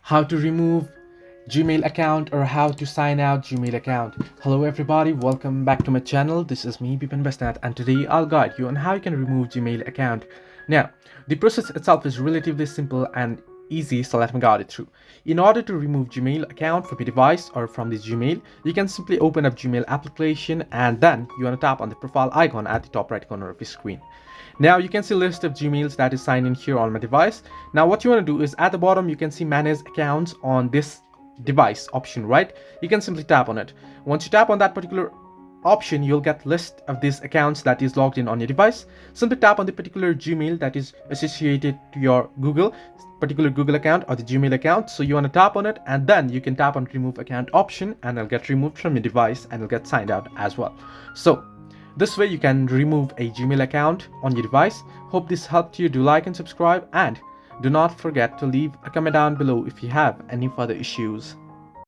how to remove Gmail account or how to sign out Gmail account. Hello everybody, welcome back to my channel. This is me, Bipin Basnat, and today I'll guide you on how you can remove Gmail account. Now, the process itself is relatively simple and easy, so let me guide it through. In order to remove Gmail account from your device or from the Gmail, you can simply open up Gmail application and then you want to tap on the profile icon at the top right corner of your screen. Now you can see a list of Gmails that is signed in here on my device. Now what you want to do is at the bottom you can see manage accounts on this device option, right? You can simply tap on it. Once you tap on that particular option, you'll get list of these accounts that is logged in on your device. Simply tap on the particular Gmail that is associated to your particular Google account or the Gmail account. So you want to tap on it and then you can tap on remove account option and it'll get removed from your device and it'll get signed out as well. So this way you can remove a Gmail account on your device. Hope this helped you. Do like and subscribe, and do not forget to leave a comment down below if you have any further issues.